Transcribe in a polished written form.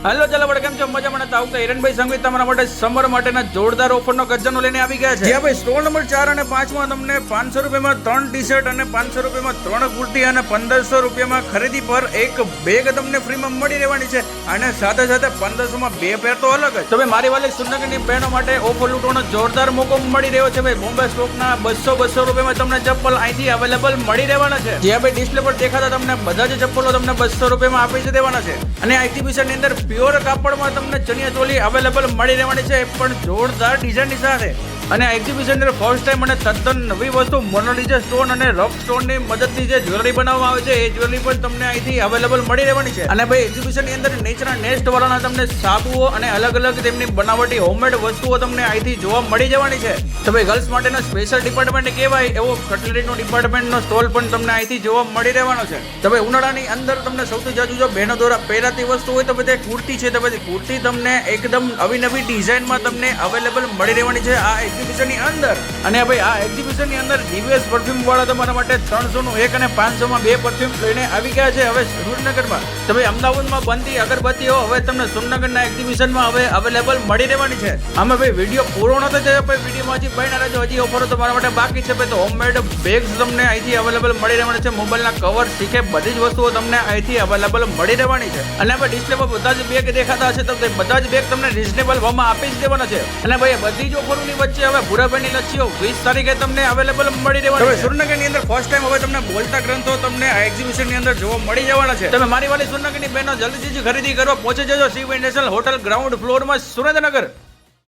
Hello चलो बड़े केम छो मजा મને તાવ કે હિરણભાઈ સંગીત તમારા માટે સમર માટેના જોરદાર ઓફરનો ખજાનો લઈને આવી ગયા છે જ્યાં ભાઈ સ્ટોર નંબર 4 અને 5 માં તમને 500 રૂપિયામાં 3 ટી-શર્ટ અને 500 રૂપિયામાં 3 કુર્તી અને 1500 રૂપિયામાં ખરીદી પર એક બેગ તમને ફ્રીમાં મળી રહેવાની છે અને સાથે સાથે 1500 માં બે પેર તો અલગ જ તો ભાઈ મારી વાલી સુરનગરની બહેનો માટે ઓફર લૂંટવાનો જોરદાર મોકો મળી રહ્યો છે ભાઈ બોમ્બે સ્ટોકના 200 રૂપિયામાં તમને ચપ્પલ અહીંથી અવેલેબલ મળી રહેવાના છે જ્યાં ભાઈ ડિસ્પ્લે પર દેખાતા તમને બધા જ ચપ્પલો તમને 200 રૂપિયામાં આપી દેવાના છે અને આ એક્ઝિબિશનની અંદર પ્યોર કાપડમાં તમને ચણિયા ચોલી અવેલેબલ મળી રહેવાની છે પણ જોરદાર ડિઝાઇનની સાથે અને આ એક્ઝિબિશન અંદર ફર્સ્ટ ટાઈમ અને તદ્દન નવી વસ્તુ મોનાલિઝા સ્ટોન અને રોક સ્ટોનની મદદથી જે જ્વેલરી બનાવવામાં આવે છે એ જ્વેલરી પણ તમને અહીંથી અવેલેબલ મળી રહેવાની છે અને ભાઈ એક્ઝિબિશનની અંદર નેચરના નેસ્ટ વાળાના તમને સાબુઓ અને અલગ અલગ તેમની બનાવટી હોમમેડ વસ્તુઓ તમને અહીંથી જોવા મળી જવાની છે તો ભાઈ ગર્લ્સ માટેનો સ્પેશિયલ ડિપાર્ટમેન્ટ કહેવાય એવો કટલરીનો ડિપાર્ટમેન્ટનો સ્ટોલ પણ તમને અહીંથી જોવા મળી રહેવાનો છે તો ભાઈ ઉનાળાની અંદર તમને સૌથી જાજુ જો બહેનો દ્વારા પહેરાતી વસ્તુ હોય તો બધી કુર્તી છે તો બધી કુર્તી તમને એકદમ અવિનવી ડિઝાઇનમાં તમને અવેલેબલ મળી રહેવાની છે આ એક્ઝિબિશનની અંદર અને ભાઈ આ એક્ઝિબિશનની અંદર જીવીએસ પરફ્યુમ વાળા તમારા માટે 300 નું એક અને 500 માં બે પરફ્યુમ લઈને આવી ગયા છે હવે સુરનગરમાં તો ભાઈ અમદાવાદમાં બનતી અગરબત્તીઓ હવે તમને સુરનગરના એક્ઝિબિશનમાં હવે અવેલેબલ મળી રહેવાની છે આમાં ભાઈ વિડીયો પૂરો ન થાય ભાઈ વિડીયોમાં હજી બન્યા રહેજો હજી ઓફરો તમારા માટે બાકી છે ભાઈ તો હોમમેડ બેગ્સ તમને અહીંથી અવેલેબલ મળી રહેવાની છે મોબાઈલના કવર શીખે બધી જ વસ્તુઓ તમને અહીંથી અવેલેબલ મળી રહેવાની છે અને ભાઈ ડિસ્પ્લે પર બધા જ બેગ દેખાતા હશે તો બધા જ બેગ તમને રિઝનેબલ ભાવમાં આપી જ દેવાના છે અને ભાઈ બધી જ ઓફરોની વચ્ચે હવે ભૂરાભાઈની લચ્છીઓ 20 તારીખે તમને અવેલેબલ મળી રહેવાની છે સુરનગરની અંદર ફર્સ્ટ ટાઈમ હવે તમને બોલતા ગ્રંથો તમને આ એક્ઝિબિશનની અંદર જોવા મળી જવાના છે તમે મારી વાલી સુરનગરની બહેનો જલ્દીથી ખરીદી કરવા પહોંચી જજો શિવ ઇન્ટરનેશનલ હોટલ ગ્રાઉન્ડ ફ્લોરમાં સુરેન્દ્રનગર।